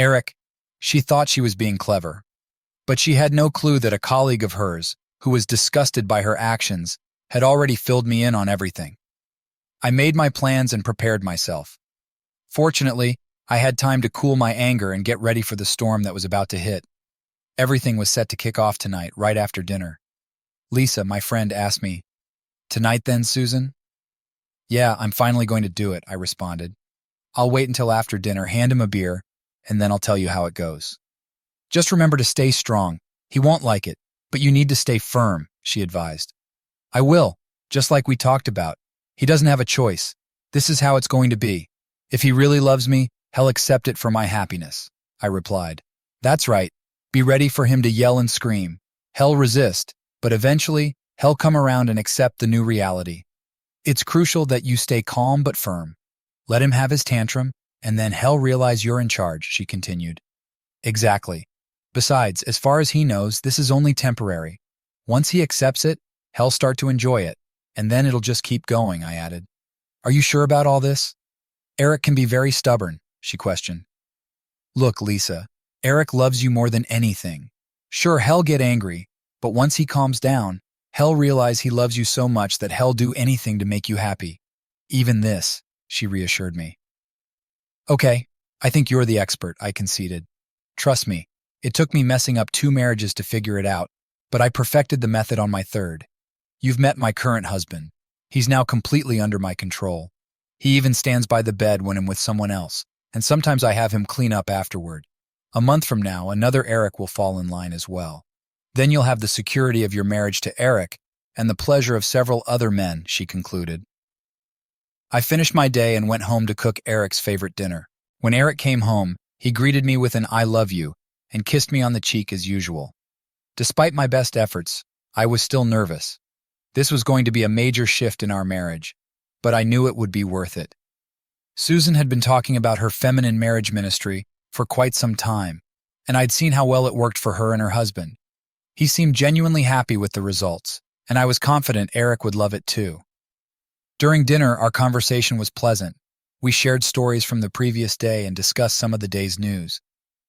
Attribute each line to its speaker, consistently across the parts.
Speaker 1: Eric, she thought she was being clever, but she had no clue that a colleague of hers, who was disgusted by her actions, had already filled me in on everything. I made my plans and prepared myself. Fortunately, I had time to cool my anger and get ready for the storm that was about to hit. Everything was set to kick off tonight, right after dinner. Lisa, my friend, asked me, "Tonight then, Susan?" "Yeah, I'm finally going to do it," I responded. "I'll wait until after dinner, hand him a beer, and then I'll tell you how it goes. Just remember to stay strong. He won't like it, but you need to stay firm," she advised. "I will, just like we talked about. He doesn't have a choice. This is how it's going to be. If he really loves me, he'll accept it for my happiness," I replied. "That's right. Be ready for him to yell and scream. He'll resist, but eventually, he'll come around and accept the new reality. It's crucial that you stay calm but firm. Let him have his tantrum, and then he'll realize you're in charge," she continued. "Exactly. Besides, as far as he knows, this is only temporary. Once he accepts it, he'll start to enjoy it, and then it'll just keep going," I added. "Are you sure about all this? Eric can be very stubborn," she questioned. "Look, Lisa, Eric loves you more than anything. Sure, he'll get angry, but once he calms down, he'll realize he loves you so much that he'll do anything to make you happy. Even this," she reassured me. "Okay, I think you're the expert," I conceded. "Trust me, it took me messing up 2 marriages to figure it out, but I perfected the method on my 3rd. You've met my current husband. He's now completely under my control. He even stands by the bed when I'm with someone else, and sometimes I have him clean up afterward. A month from now, another Eric will fall in line as well. Then you'll have the security of your marriage to Eric and the pleasure of several other men," she concluded. I finished my day and went home to cook Eric's favorite dinner. When Eric came home, he greeted me with an "I love you" and kissed me on the cheek as usual. Despite my best efforts, I was still nervous. This was going to be a major shift in our marriage, but I knew it would be worth it. Susan had been talking about her feminine marriage ministry for quite some time, and I'd seen how well it worked for her and her husband. He seemed genuinely happy with the results, and I was confident Eric would love it too. During dinner, our conversation was pleasant. We shared stories from the previous day and discussed some of the day's news.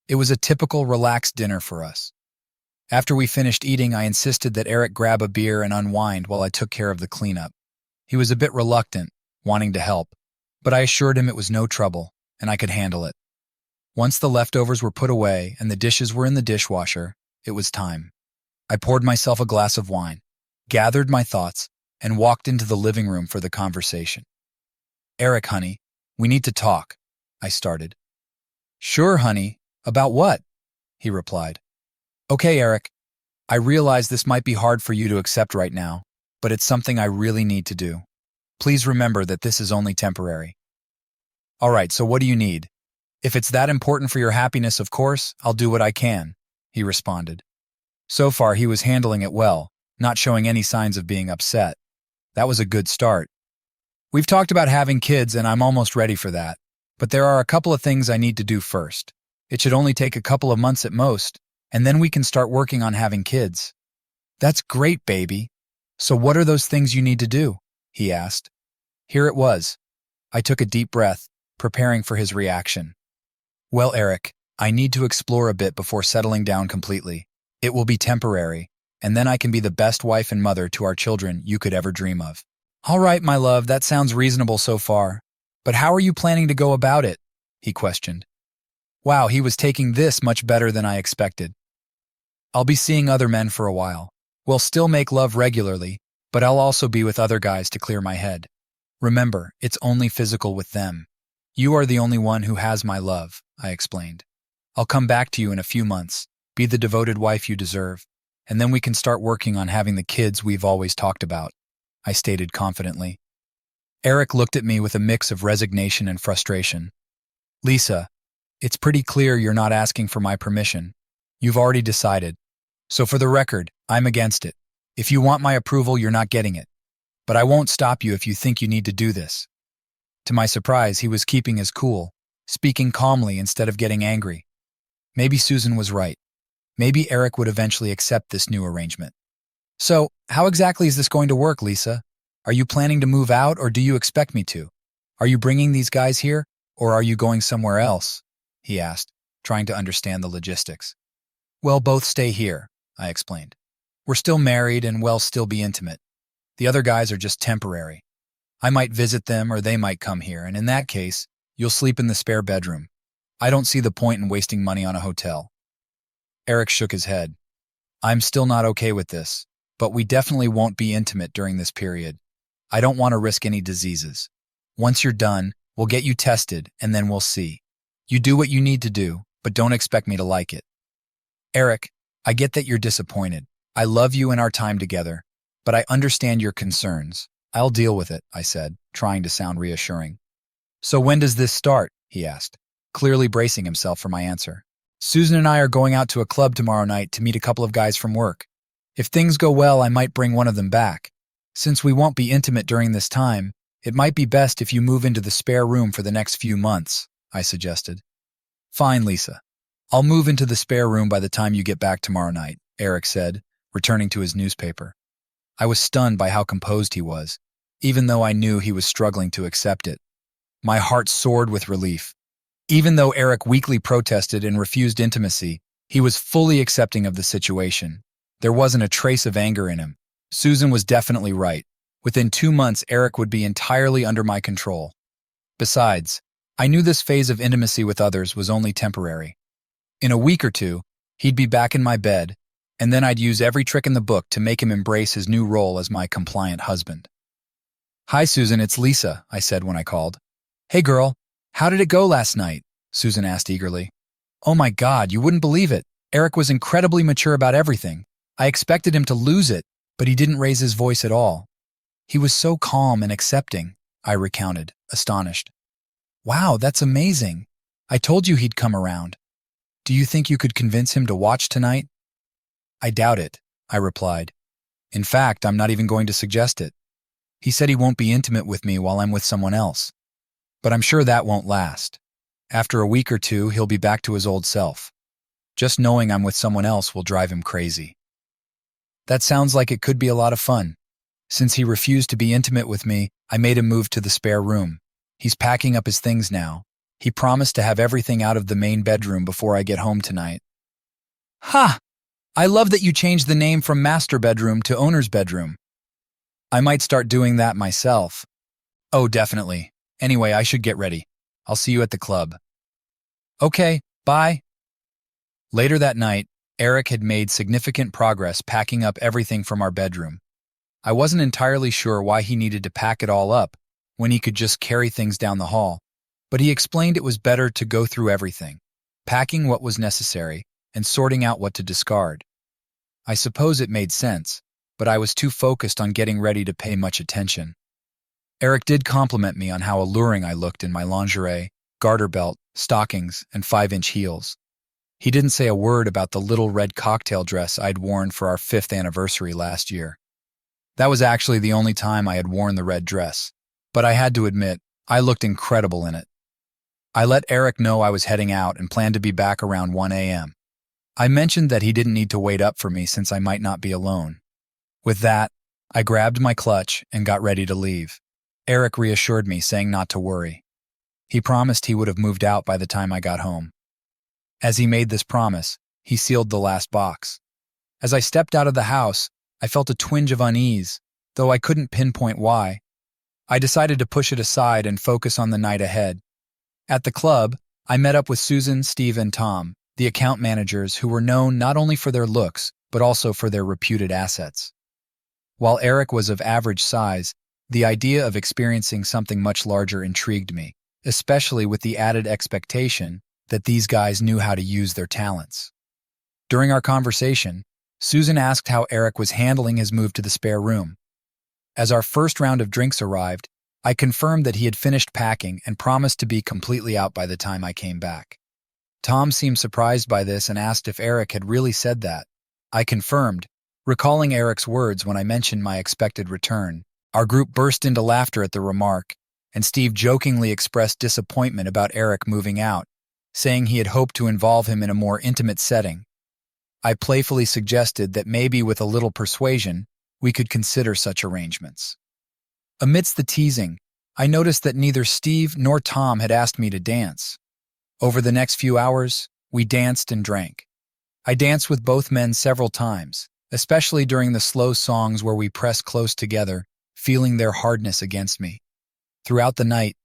Speaker 1: It was a typical, relaxed dinner for us. After we finished eating, I insisted that Eric grab a beer and unwind while I took care of the cleanup. He was a bit reluctant, wanting to help, but I assured him it was no trouble, and I could handle it. Once the leftovers were put away and the dishes were in the dishwasher, it was time. I poured myself a glass of wine, gathered my thoughts, and walked into the living room for the conversation. "Eric, honey, we need to talk," I started. "Sure, honey. About what?" he replied. "Okay, Eric, I realize this might be hard for you to accept right now, but it's something I really need to do. Please remember that this is only temporary." "All right, so what do you need?" "If it's that important for your happiness, of course, I'll do what I can," he responded. So far, he was handling it well, not showing any signs of being upset. That was a good start. "We've talked about having kids, and I'm almost ready for that, but there are a couple of things I need to do first. It should only take a couple of months at most, and then we can start working on having kids." "That's great, baby. So what are those things you need to do?" he asked. Here it was. I took a deep breath, preparing for his reaction. "Well, Eric, I need to explore a bit before settling down completely. It will be temporary, and then I can be the best wife and mother to our children you could ever dream of." "All right, my love, that sounds reasonable so far. But how are you planning to go about it?" he questioned. Wow, he was taking this much better than I expected. "I'll be seeing other men for a while. We'll still make love regularly, but I'll also be with other guys to clear my head. Remember, it's only physical with them. You are the only one who has my love," I explained. "I'll come back to you in a few months, be the devoted wife you deserve, and then we can start working on having the kids we've always talked about," I stated confidently. Eric looked at me with a mix of resignation and frustration. "Lisa, it's pretty clear you're not asking for my permission. You've already decided. So for the record, I'm against it. If you want my approval, you're not getting it. But I won't stop you if you think you need to do this." To my surprise, he was keeping his cool, speaking calmly instead of getting angry. Maybe Susan was right. Maybe Eric would eventually accept this new arrangement. "So, how exactly is this going to work, Lisa? Are you planning to move out, or do you expect me to? Are you bringing these guys here, or are you going somewhere else?" he asked. trying to understand the logistics. Well, both stay here, I explained. We're still married and we'll still be intimate. The other guys are just temporary. I might visit them or they might come here, and in that case, you'll sleep in the spare bedroom. I don't see the point in wasting money on a hotel. Eric shook his head. I'm still not okay with this, but we definitely won't be intimate during this period. I don't want to risk any diseases. Once you're done, we'll get you tested and then we'll see. You do what you need to do, but don't expect me to like it. Eric, I get that you're disappointed. I love you and our time together, but I understand your concerns. I'll deal with it, I said, trying to sound reassuring. So when does this start? He asked, clearly bracing himself for my answer. Susan and I are going out to a club tomorrow night to meet a couple of guys from work. If things go well, I might bring one of them back. Since we won't be intimate during this time, it might be best if you move into the spare room for the next few months, I suggested. Fine, Lisa. I'll move into the spare room by the time you get back tomorrow night, Eric said, returning to his newspaper. I was stunned by how composed he was, even though I knew he was struggling to accept it. My heart soared with relief. Even though Eric weakly protested and refused intimacy, he was fully accepting of the situation. There wasn't a trace of anger in him. Susan was definitely right. Within 2 months, Eric would be entirely under my control. Besides, I knew this phase of intimacy with others was only temporary. In a week or two, he'd be back in my bed, and then I'd use every trick in the book to make him embrace his new role as my compliant husband. Hi, Susan, it's Lisa, I said when I called. Hey, girl. How did it go last night? Susan asked eagerly. Oh my God, you wouldn't believe it. Eric was incredibly mature about everything. I expected him to lose it, but he didn't raise his voice at all. He was so calm and accepting, I recounted, astonished. Wow, that's amazing. I told you he'd come around. Do you think you could convince him to watch tonight? I doubt it, I replied. In fact, I'm not even going to suggest it. He said he won't be intimate with me while I'm with someone else. But I'm sure that won't last. After a week or two, he'll be back to his old self. Just knowing I'm with someone else will drive him crazy. That sounds like it could be a lot of fun. Since he refused to be intimate with me, I made him move to the spare room. He's packing up his things now. He promised to have everything out of the main bedroom before I get home tonight. Ha! I love that you changed the name from master bedroom to owner's bedroom. I might start doing that myself. Oh, definitely. Anyway, I should get ready. I'll see you at the club. Okay, bye. Later that night, Eric had made significant progress packing up everything from our bedroom. I wasn't entirely sure why he needed to pack it all up when he could just carry things down the hall, but he explained it was better to go through everything, packing what was necessary and sorting out what to discard. I suppose it made sense, but I was too focused on getting ready to pay much attention. Eric did compliment me on how alluring I looked in my lingerie, garter belt, stockings, and 5-inch heels. He didn't say a word about the little red cocktail dress I'd worn for our 5th anniversary last year. That was actually the only time I had worn the red dress, but I had to admit, I looked incredible in it. I let Eric know I was heading out and planned to be back around 1 a.m. I mentioned that he didn't need to wait up for me since I might not be alone. With that, I grabbed my clutch and got ready to leave. Eric reassured me, saying not to worry. He promised he would have moved out by the time I got home. As he made this promise, he sealed the last box. As I stepped out of the house, I felt a twinge of unease, though I couldn't pinpoint why. I decided to push it aside and focus on the night ahead. At the club, I met up with Susan, Steve, and Tom, the account managers who were known not only for their looks, but also for their reputed assets. While Eric was of average size, the idea of experiencing something much larger intrigued me, especially with the added expectation that these guys knew how to use their talents. During our conversation, Susan asked how Eric was handling his move to the spare room. As our first round of drinks arrived, I confirmed that he had finished packing and promised to be completely out by the time I came back. Tom seemed surprised by this and asked if Eric had really said that. I confirmed, recalling Eric's words when I mentioned my expected return. Our group burst into laughter at the remark, and Steve jokingly expressed disappointment about Eric moving out, saying he had hoped to involve him in a more intimate setting. I playfully suggested that maybe with a little persuasion, we could consider such arrangements. Amidst the teasing, I noticed that neither Steve nor Tom had asked me to dance. Over the next few hours, We danced and drank. I danced with both men several times, especially during the slow songs where we pressed close together, feeling their hardness against me. Throughout the night,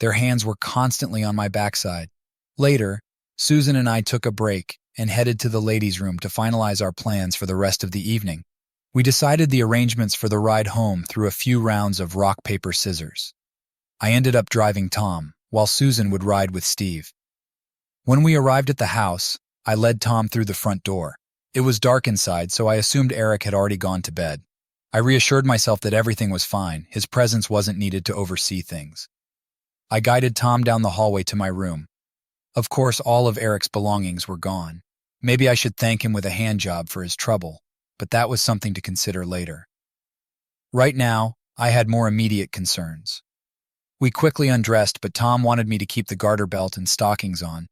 Speaker 1: their hands were constantly on my backside. Later, Susan and I took a break and headed to the ladies' room to finalize our plans for the rest of the evening. We decided the arrangements for the ride home through a few rounds of rock, paper, scissors. I ended up driving Tom, while Susan would ride with Steve. When we arrived at the house, I led Tom through the front door. It was dark inside, so I assumed Eric had already gone to bed. I reassured myself that everything was fine. His presence wasn't needed to oversee things. I guided Tom down the hallway to my room. Of course, all of Eric's belongings were gone. Maybe I should thank him with a handjob for his trouble, but that was something to consider later. Right now, I had more immediate concerns. We quickly undressed, but Tom wanted me to keep the garter belt and stockings on.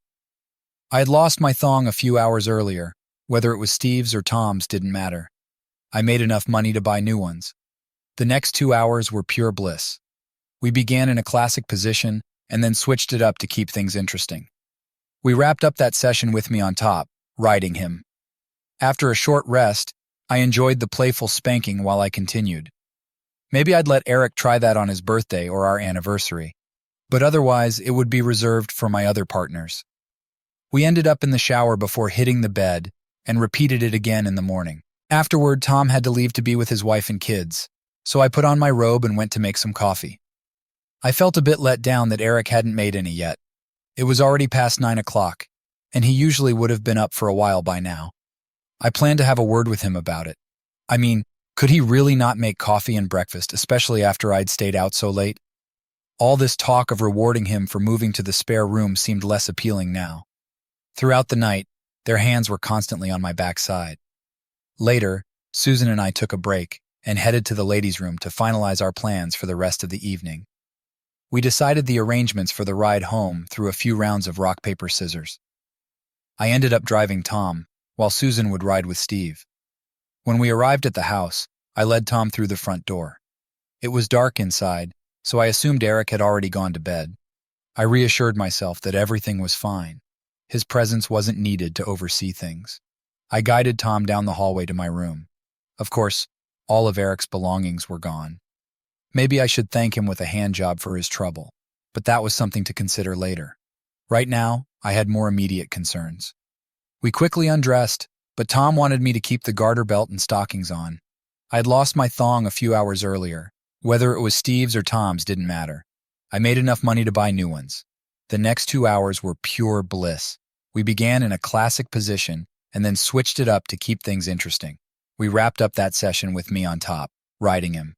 Speaker 1: I had lost my thong a few hours earlier. Whether it was Steve's or Tom's didn't matter. I made enough money to buy new ones. The next 2 hours were pure bliss. We began in a classic position and then switched it up to keep things interesting. We wrapped up that session with me on top, riding him. After a short rest, I enjoyed the playful spanking while I continued. Maybe I'd let Eric try that on his birthday or our anniversary, but otherwise it would be reserved for my other partners. We ended up in the shower before hitting the bed and repeated it again in the morning. Afterward, Tom had to leave to be with his wife and kids, so I put on my robe and went to make some coffee. I felt a bit let down that Eric hadn't made any yet. It was already past 9 o'clock, and he usually would have been up for a while by now. I planned to have a word with him about it. I mean, could he really not make coffee and breakfast, especially after I'd stayed out so late? All this talk of rewarding him for moving to the spare room seemed less appealing now. Throughout the night, their hands were constantly on my backside. Later, Susan and I took a break and headed to the ladies' room to finalize our plans for the rest of the evening. We decided the arrangements for the ride home through a few rounds of rock, paper, scissors. I ended up driving Tom, while Susan would ride with Steve. When we arrived at the house, I led Tom through the front door. It was dark inside, so I assumed Eric had already gone to bed. I reassured myself that everything was fine. His presence wasn't needed to oversee things. I guided Tom down the hallway to my room. Of course, all of Eric's belongings were gone. Maybe I should thank him with a handjob for his trouble, but that was something to consider later. Right now, I had more immediate concerns. We quickly undressed, but Tom wanted me to keep the garter belt and stockings on. I had lost my thong a few hours earlier. Whether it was Steve's or Tom's didn't matter. I made enough money to buy new ones. The next 2 hours were pure bliss. We began in a classic position and then switched it up to keep things interesting. We wrapped up that session with me on top, riding him.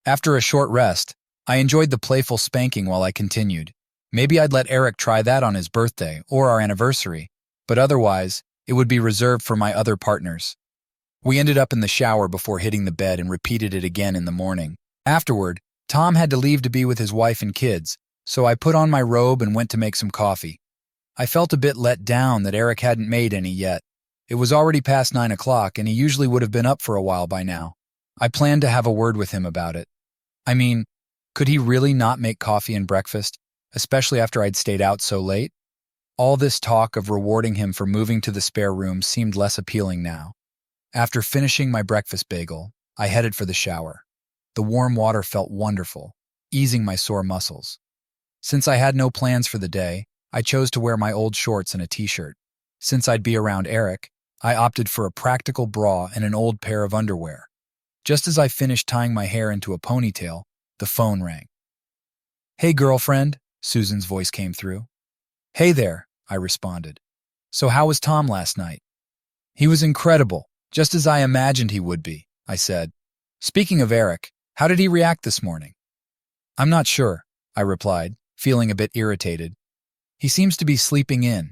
Speaker 1: After a short rest, I enjoyed the playful spanking while I continued. Maybe I'd let Eric try that on his birthday or our anniversary, but otherwise, it would be reserved for my other partners. We ended up in the shower before hitting the bed and repeated it again in the morning. Afterward, Tom had to leave to be with his wife and kids, so I put on my robe and went to make some coffee. I felt a bit let down that Eric hadn't made any yet. It was already past 9 o'clock, and he usually would have been up for a while by now. I planned to have a word with him about it. I mean, could he really not make coffee and breakfast, especially after I'd stayed out so late? All this talk of rewarding him for moving to the spare room seemed less appealing now. After finishing my breakfast bagel, I headed for the shower. The warm water felt wonderful, easing my sore muscles. Since I had no plans for the day, I chose to wear my old shorts and a t-shirt. Since I'd be around Eric, I opted for a practical bra and an old pair of underwear. Just as I finished tying my hair into a ponytail, the phone rang. "Hey, girlfriend," Susan's voice came through. "Hey there," I responded. "So how was Tom last night?" "He was incredible, just as I imagined he would be," I said. "Speaking of Eric, how did he react this morning?" "I'm not sure," I replied, feeling a bit irritated. "He seems to be sleeping in.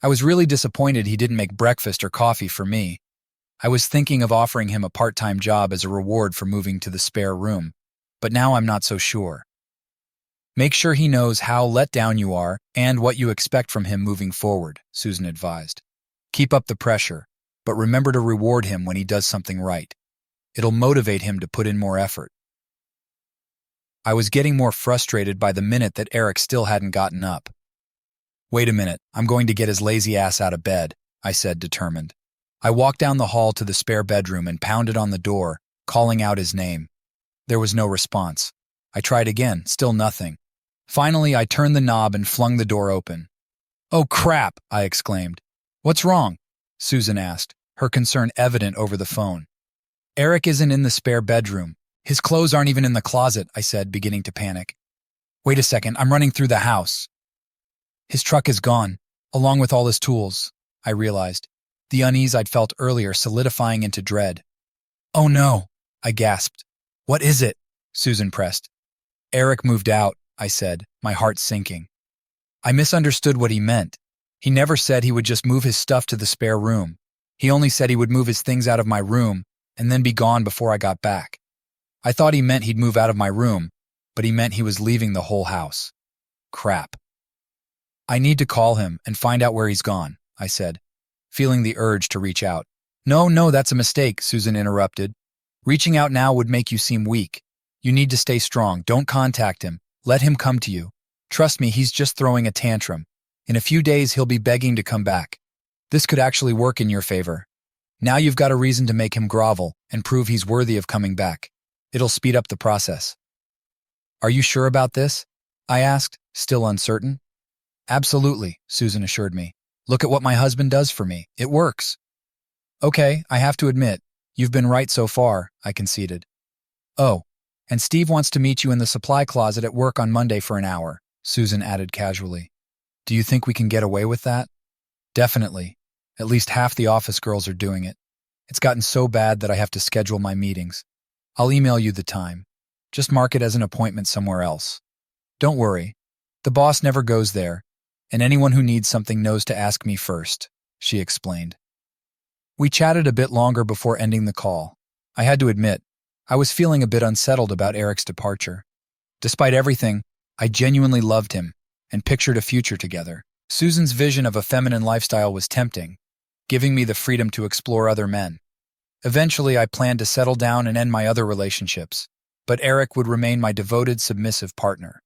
Speaker 1: I was really disappointed he didn't make breakfast or coffee for me. I was thinking of offering him a part-time job as a reward for moving to the spare room, but now I'm not so sure." "Make sure he knows how let down you are and what you expect from him moving forward," Susan advised. "Keep up the pressure, but remember to reward him when he does something right. It'll motivate him to put in more effort." I was getting more frustrated by the minute that Eric still hadn't gotten up. Wait a minute, I'm going to get his lazy ass out of bed, I said, determined. I walked down the hall to the spare bedroom and pounded on the door, calling out his name. There was no response. I tried again, still nothing. Finally, I turned the knob and flung the door open. "Oh crap!" I exclaimed. "What's wrong?" Susan asked, her concern evident over the phone. "Eric isn't in the spare bedroom. His clothes aren't even in the closet," I said, beginning to panic. "Wait a second, I'm running through the house." "His truck is gone, along with all his tools," I realized, the unease I'd felt earlier solidifying into dread. "Oh no," I gasped. "What is it?" Susan pressed. "Eric moved out," I said, my heart sinking. I misunderstood what he meant. He never said he would just move his stuff to the spare room. He only said he would move his things out of my room and then be gone before I got back. I thought he meant he'd move out of my room, but he meant he was leaving the whole house. Crap. "I need to call him and find out where he's gone," I said, feeling the urge to reach out. No, that's a mistake," Susan interrupted. "Reaching out now would make you seem weak. You need to stay strong. Don't contact him. Let him come to you. Trust me, he's just throwing a tantrum. In a few days, he'll be begging to come back. This could actually work in your favor. Now you've got a reason to make him grovel and prove he's worthy of coming back. It'll speed up the process." "Are you sure about this?" I asked, still uncertain. "Absolutely," Susan assured me. "Look at what my husband does for me. It works." "Okay, I have to admit, you've been right so far," I conceded. "Oh, and Steve wants to meet you in the supply closet at work on Monday for an hour," Susan added casually. "Do you think we can get away with that?" "Definitely. At least half the office girls are doing it. It's gotten so bad that I have to schedule my meetings. I'll email you the time. Just mark it as an appointment somewhere else. Don't worry. The boss never goes there, and anyone who needs something knows to ask me first," she explained. We chatted a bit longer before ending the call. I had to admit, I was feeling a bit unsettled about Eric's departure. Despite everything, I genuinely loved him and pictured a future together. Susan's vision of a feminine lifestyle was tempting, giving me the freedom to explore other men. Eventually, I planned to settle down and end my other relationships, but Eric would remain my devoted, submissive partner.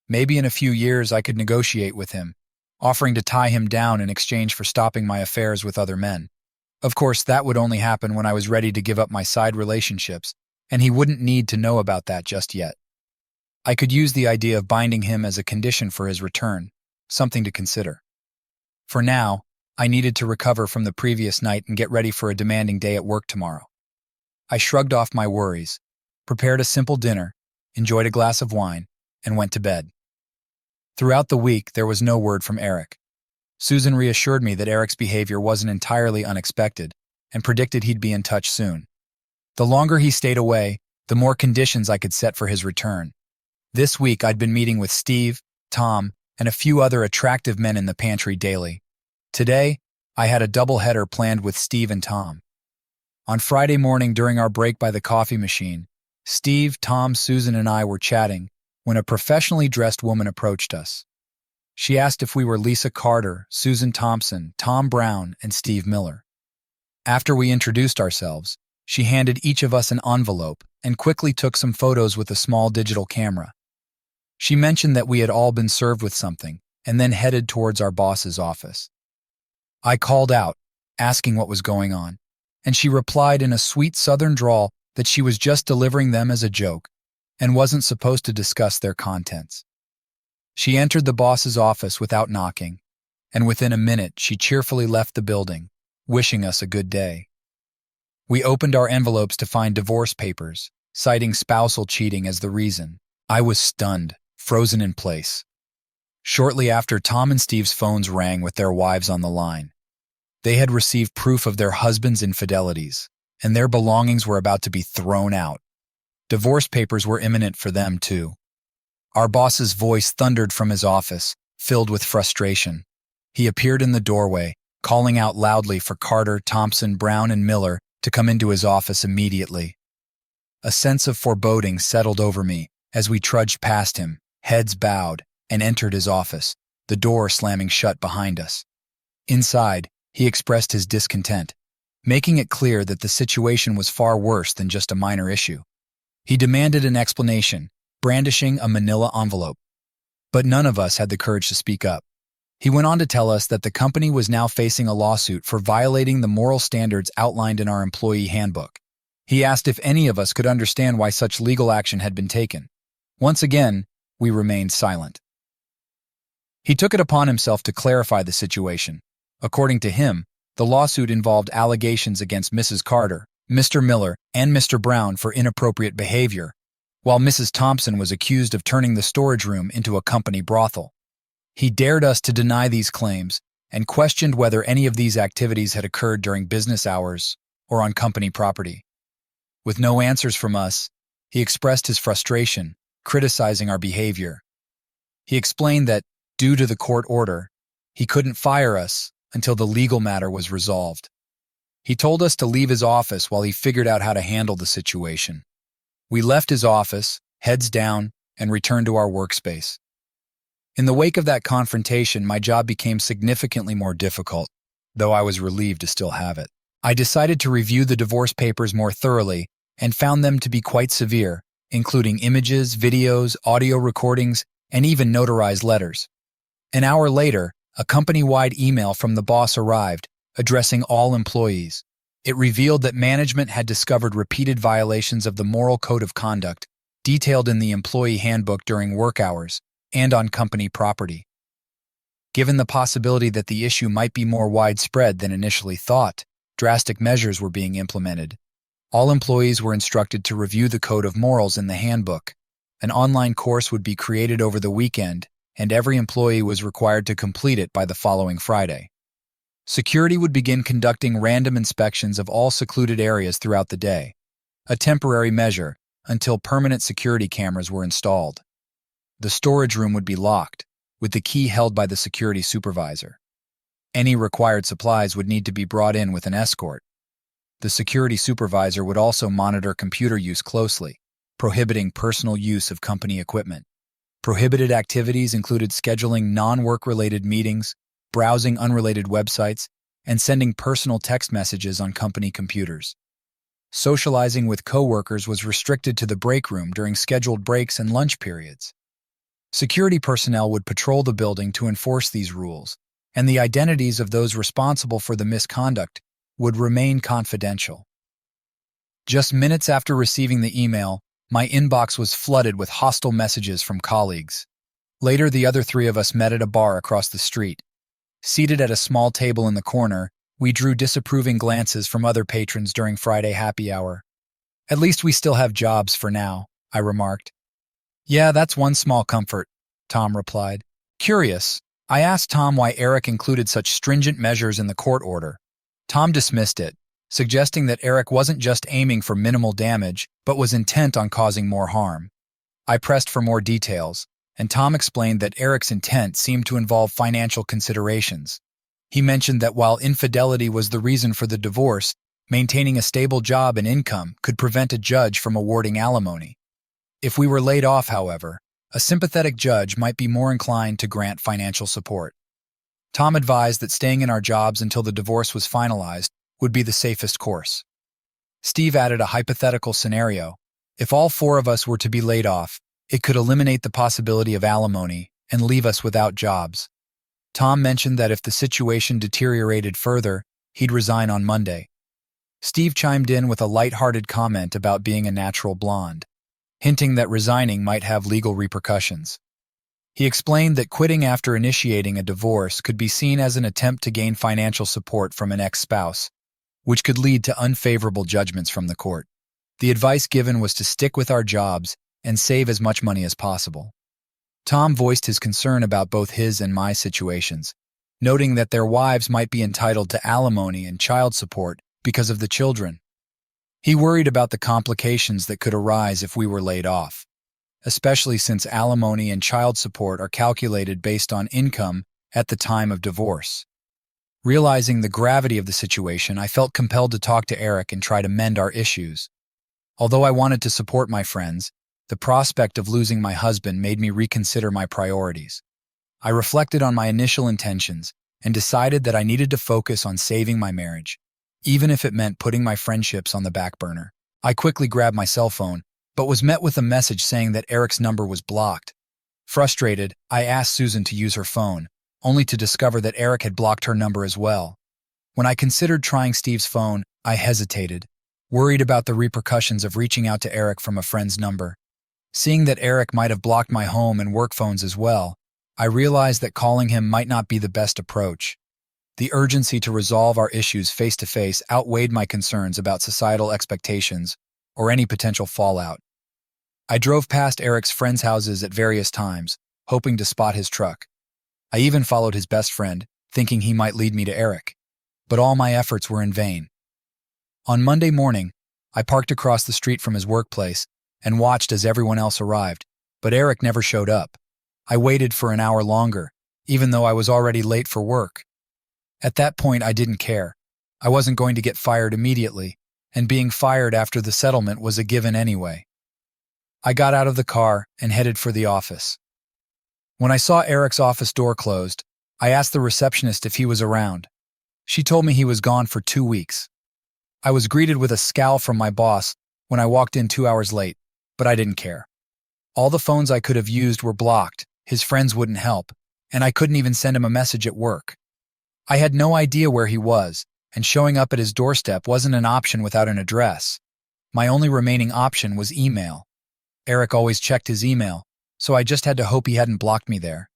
Speaker 1: Maybe in a few years I could negotiate with him, offering to tie him down in exchange for stopping my affairs with other men. Of course, that would only happen when I was ready to give up my side relationships, and he wouldn't need to know about that just yet. I could use the idea of binding him as a condition for his return, something to consider. For now, I needed to recover from the previous night and get ready for a demanding day at work tomorrow. I shrugged off my worries, prepared a simple dinner, enjoyed a glass of wine, and went to bed. Throughout the week, there was no word from Eric. Susan reassured me that Eric's behavior wasn't entirely unexpected and predicted he'd be in touch soon. The longer he stayed away, the more conditions I could set for his return. This week, I'd been meeting with Steve, Tom, and a few other attractive men in the pantry daily. Today, I had a double-header planned with Steve and Tom. On Friday morning during our break by the coffee machine, Steve, Tom, Susan, and I were chatting when a professionally dressed woman approached us. She asked if we were Lisa Carter, Susan Thompson, Tom Brown, and Steve Miller. After we introduced ourselves, she handed each of us an envelope and quickly took some photos with a small digital camera. She mentioned that we had all been served with something and then headed towards our boss's office. I called out, asking what was going on, and she replied in a sweet southern drawl that she was just delivering them as a joke and wasn't supposed to discuss their contents. She entered the boss's office without knocking, and within a minute she cheerfully left the building, wishing us a good day. We opened our envelopes to find divorce papers, citing spousal cheating as the reason. I was stunned, frozen in place. Shortly after, Tom and Steve's phones rang with their wives on the line. They had received proof of their husbands' infidelities, and their belongings were about to be thrown out. Divorce papers were imminent for them, too. Our boss's voice thundered from his office, filled with frustration. He appeared in the doorway, calling out loudly for Carter, Thompson, Brown, and Miller to come into his office immediately. A sense of foreboding settled over me as we trudged past him, heads bowed, and entered his office, the door slamming shut behind us. Inside, he expressed his discontent, making it clear that the situation was far worse than just a minor issue. He demanded an explanation, brandishing a manila envelope. But none of us had the courage to speak up. He went on to tell us that the company was now facing a lawsuit for violating the moral standards outlined in our employee handbook. He asked if any of us could understand why such legal action had been taken. Once again, we remained silent. He took it upon himself to clarify the situation. According to him, the lawsuit involved allegations against Mrs. Carter, Mr. Miller, and Mr. Brown for inappropriate behavior, while Mrs. Thompson was accused of turning the storage room into a company brothel. He dared us to deny these claims and questioned whether any of these activities had occurred during business hours or on company property. With no answers from us, he expressed his frustration, criticizing our behavior. He explained that, due to the court order, he couldn't fire us until the legal matter was resolved. He told us to leave his office while he figured out how to handle the situation. We left his office, heads down, and returned to our workspace. In the wake of that confrontation, my job became significantly more difficult, though I was relieved to still have it. I decided to review the divorce papers more thoroughly and found them to be quite severe, including images, videos, audio recordings, and even notarized letters. An hour later, a company-wide email from the boss arrived, addressing all employees. It revealed that management had discovered repeated violations of the moral code of conduct, detailed in the employee handbook during work hours and on company property. Given the possibility that the issue might be more widespread than initially thought, drastic measures were being implemented. All employees were instructed to review the code of morals in the handbook. An online course would be created over the weekend, and every employee was required to complete it by the following Friday. Security would begin conducting random inspections of all secluded areas throughout the day, a temporary measure until permanent security cameras were installed. The storage room would be locked, with the key held by the security supervisor. Any required supplies would need to be brought in with an escort. The security supervisor would also monitor computer use closely, prohibiting personal use of company equipment. Prohibited activities included scheduling non-work-related meetings, browsing unrelated websites, and sending personal text messages on company computers. Socializing with coworkers was restricted to the break room during scheduled breaks and lunch periods. Security personnel would patrol the building to enforce these rules, and the identities of those responsible for the misconduct would remain confidential. Just minutes after receiving the email, my inbox was flooded with hostile messages from colleagues. Later, the other three of us met at a bar across the street. Seated at a small table in the corner, we drew disapproving glances from other patrons during Friday happy hour. "At least we still have jobs for now," I remarked. "Yeah, that's one small comfort," Tom replied. Curious, I asked Tom why Eric included such stringent measures in the court order. Tom dismissed it, suggesting that Eric wasn't just aiming for minimal damage, but was intent on causing more harm. I pressed for more details, and Tom explained that Eric's intent seemed to involve financial considerations. He mentioned that while infidelity was the reason for the divorce, maintaining a stable job and income could prevent a judge from awarding alimony. If we were laid off, however, a sympathetic judge might be more inclined to grant financial support. Tom advised that staying in our jobs until the divorce was finalized would be the safest course. Steve added a hypothetical scenario. If all four of us were to be laid off, it could eliminate the possibility of alimony and leave us without jobs. Tom mentioned that if the situation deteriorated further, he'd resign on Monday. Steve chimed in with a light-hearted comment about being a natural blonde, hinting that resigning might have legal repercussions. He explained that quitting after initiating a divorce could be seen as an attempt to gain financial support from an ex-spouse, which could lead to unfavorable judgments from the court. The advice given was to stick with our jobs and save as much money as possible. Tom voiced his concern about both his and my situations, noting that their wives might be entitled to alimony and child support because of the children. He worried about the complications that could arise if we were laid off, especially since alimony and child support are calculated based on income at the time of divorce. Realizing the gravity of the situation, I felt compelled to talk to Eric and try to mend our issues. Although I wanted to support my friends, the prospect of losing my husband made me reconsider my priorities. I reflected on my initial intentions and decided that I needed to focus on saving my marriage, even if it meant putting my friendships on the back burner. I quickly grabbed my cell phone, but was met with a message saying that Eric's number was blocked. Frustrated, I asked Susan to use her phone, only to discover that Eric had blocked her number as well. When I considered trying Steve's phone, I hesitated, worried about the repercussions of reaching out to Eric from a friend's number. Seeing that Eric might have blocked my home and work phones as well, I realized that calling him might not be the best approach. The urgency to resolve our issues face-to-face outweighed my concerns about societal expectations or any potential fallout. I drove past Eric's friends' houses at various times, hoping to spot his truck. I even followed his best friend, thinking he might lead me to Eric. But all my efforts were in vain. On Monday morning, I parked across the street from his workplace and watched as everyone else arrived, but Eric never showed up. I waited for an hour longer, even though I was already late for work. At that point, I didn't care. I wasn't going to get fired immediately, and being fired after the settlement was a given anyway. I got out of the car and headed for the office. When I saw Eric's office door closed, I asked the receptionist if he was around. She told me he was gone for 2 weeks. I was greeted with a scowl from my boss when I walked in 2 hours late, but I didn't care. All the phones I could have used were blocked, his friends wouldn't help, and I couldn't even send him a message at work. I had no idea where he was, and showing up at his doorstep wasn't an option without an address. My only remaining option was email. Eric always checked his email, so I just had to hope he hadn't blocked me there.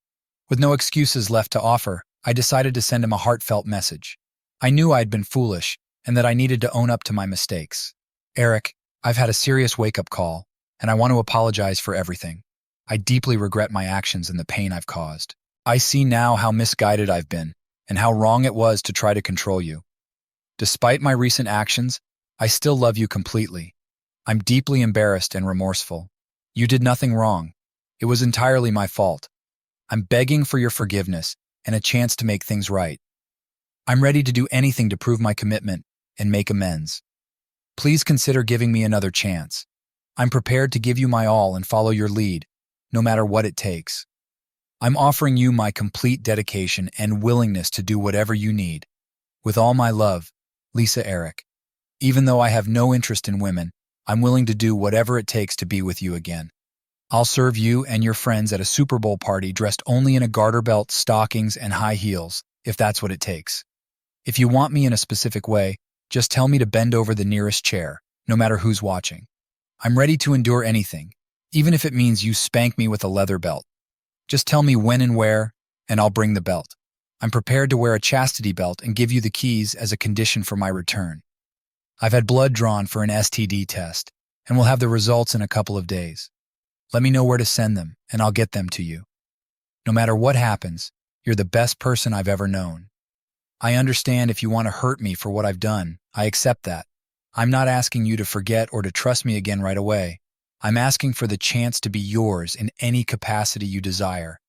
Speaker 1: With no excuses left to offer, I decided to send him a heartfelt message. I knew I'd been foolish, and that I needed to own up to my mistakes. Eric, I've had a serious wake-up call, and I want to apologize for everything. I deeply regret my actions and the pain I've caused. I see now how misguided I've been, and how wrong it was to try to control you. Despite my recent actions, I still love you completely. I'm deeply embarrassed and remorseful. You did nothing wrong. It was entirely my fault. I'm begging for your forgiveness and a chance to make things right. I'm ready to do anything to prove my commitment and make amends. Please consider giving me another chance. I'm prepared to give you my all and follow your lead, no matter what it takes. I'm offering you my complete dedication and willingness to do whatever you need. With all my love, Lisa Eric. Even though I have no interest in women, I'm willing to do whatever it takes to be with you again. I'll serve you and your friends at a Super Bowl party dressed only in a garter belt, stockings, and high heels, if that's what it takes. If you want me in a specific way, just tell me to bend over the nearest chair, no matter who's watching. I'm ready to endure anything, even if it means you spank me with a leather belt. Just tell me when and where, and I'll bring the belt. I'm prepared to wear a chastity belt and give you the keys as a condition for my return. I've had blood drawn for an STD test, and we'll have the results in a couple of days. Let me know where to send them, and I'll get them to you. No matter what happens, you're the best person I've ever known. I understand if you want to hurt me for what I've done. I accept that. I'm not asking you to forget or to trust me again right away. I'm asking for the chance to be yours in any capacity you desire.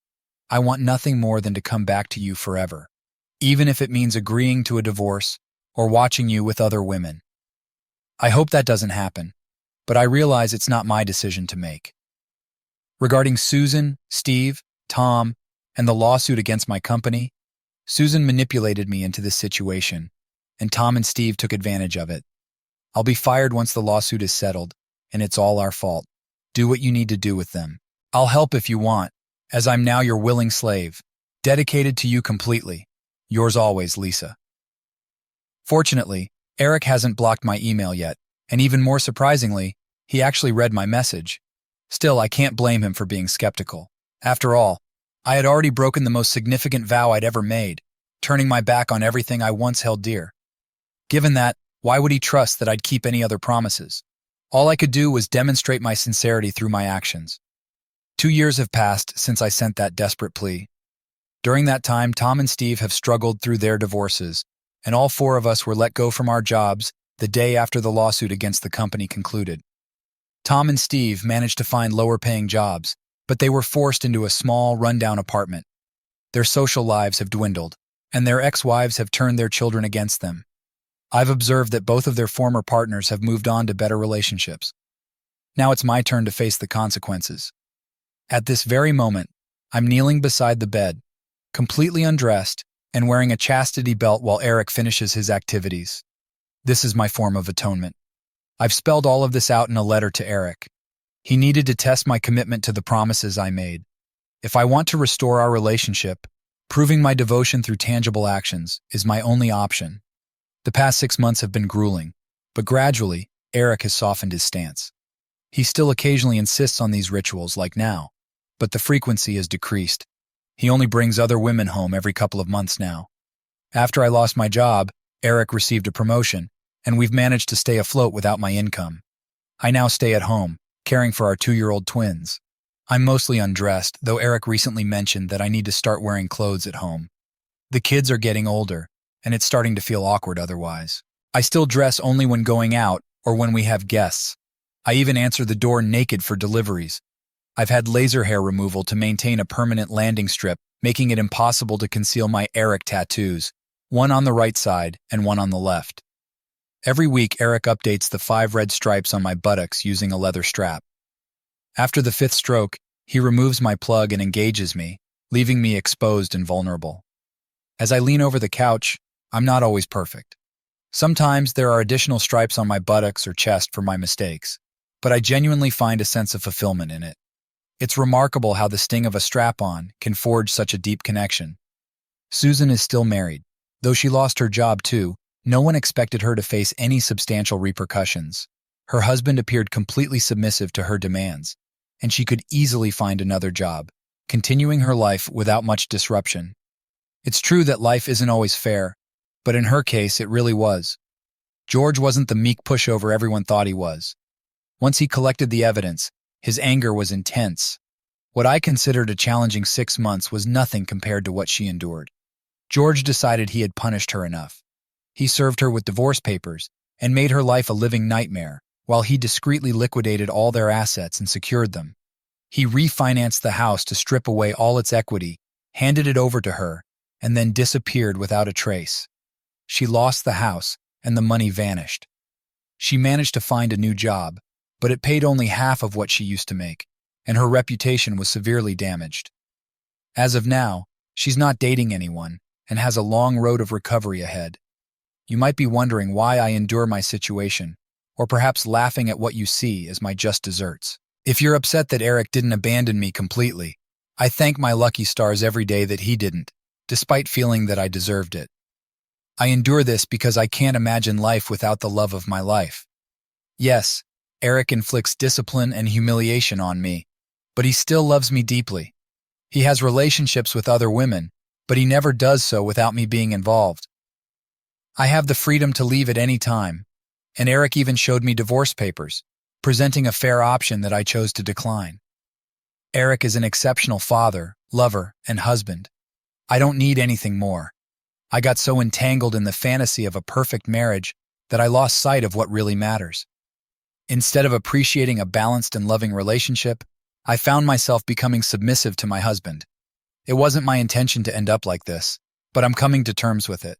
Speaker 1: I want nothing more than to come back to you forever, even if it means agreeing to a divorce or watching you with other women. I hope that doesn't happen, but I realize it's not my decision to make. Regarding Susan, Steve, Tom, and the lawsuit against my company, Susan manipulated me into this situation, and Tom and Steve took advantage of it. I'll be fired once the lawsuit is settled, and it's all our fault. Do what you need to do with them. I'll help if you want, as I'm now your willing slave, dedicated to you completely. Yours always, Lisa. Fortunately, Eric hasn't blocked my email yet, and even more surprisingly, he actually read my message. Still, I can't blame him for being skeptical. After all, I had already broken the most significant vow I'd ever made, turning my back on everything I once held dear. Given that, why would he trust that I'd keep any other promises? All I could do was demonstrate my sincerity through my actions. 2 years have passed since I sent that desperate plea. During that time, Tom and Steve have struggled through their divorces, and all 4 of us were let go from our jobs the day after the lawsuit against the company concluded. Tom and Steve managed to find lower-paying jobs, but they were forced into a small, rundown apartment. Their social lives have dwindled, and their ex-wives have turned their children against them. I've observed that both of their former partners have moved on to better relationships. Now it's my turn to face the consequences. At this very moment, I'm kneeling beside the bed, completely undressed, and wearing a chastity belt while Eric finishes his activities. This is my form of atonement. I've spelled all of this out in a letter to Eric. He needed to test my commitment to the promises I made. If I want to restore our relationship, Proving my devotion through tangible actions is my only option. The past 6 months have been grueling, but gradually, Eric has softened his stance. He still occasionally insists on these rituals like now, but the frequency has decreased. He only brings other women home every couple of months now. After I lost my job, Eric received a promotion, and we've managed to stay afloat without my income. I now stay at home, caring for our 2-year-old twins. I'm mostly undressed, though Eric recently mentioned that I need to start wearing clothes at home. The kids are getting older, and it's starting to feel awkward otherwise. I still dress only when going out or when we have guests. I even answer the door naked for deliveries. I've had laser hair removal to maintain a permanent landing strip, making it impossible to conceal my Eric tattoos, one on the right side and one on the left. Every week, Eric updates the 5 red stripes on my buttocks using a leather strap. After the 5th stroke, he removes my plug and engages me, leaving me exposed and vulnerable. As I lean over the couch, I'm not always perfect. Sometimes there are additional stripes on my buttocks or chest for my mistakes, but I genuinely find a sense of fulfillment in it. It's remarkable how the sting of a strap-on can forge such a deep connection. Susan is still married. Though she lost her job too, no one expected her to face any substantial repercussions. Her husband appeared completely submissive to her demands, and she could easily find another job, continuing her life without much disruption. It's true that life isn't always fair, but in her case it really was. George wasn't the meek pushover everyone thought he was. Once he collected the evidence, his anger was intense. What I considered a challenging 6 months was nothing compared to what she endured. George decided he had punished her enough. He served her with divorce papers and made her life a living nightmare, while he discreetly liquidated all their assets and secured them. He refinanced the house to strip away all its equity, handed it over to her, and then disappeared without a trace. She lost the house, and the money vanished. She managed to find a new job, but it paid only half of what she used to make, and her reputation was severely damaged. As of now, she's not dating anyone and has a long road of recovery ahead. You might be wondering why I endure my situation, or perhaps laughing at what you see as my just desserts. If you're upset that Eric didn't abandon me completely, I thank my lucky stars every day that he didn't, despite feeling that I deserved it. I endure this because I can't imagine life without the love of my life. Yes, Eric inflicts discipline and humiliation on me, but he still loves me deeply. He has relationships with other women, but he never does so without me being involved. I have the freedom to leave at any time, and Eric even showed me divorce papers, presenting a fair option that I chose to decline. Eric is an exceptional father, lover, and husband. I don't need anything more. I got so entangled in the fantasy of a perfect marriage that I lost sight of what really matters. Instead of appreciating a balanced and loving relationship, I found myself becoming submissive to my husband. It wasn't my intention to end up like this, but I'm coming to terms with it.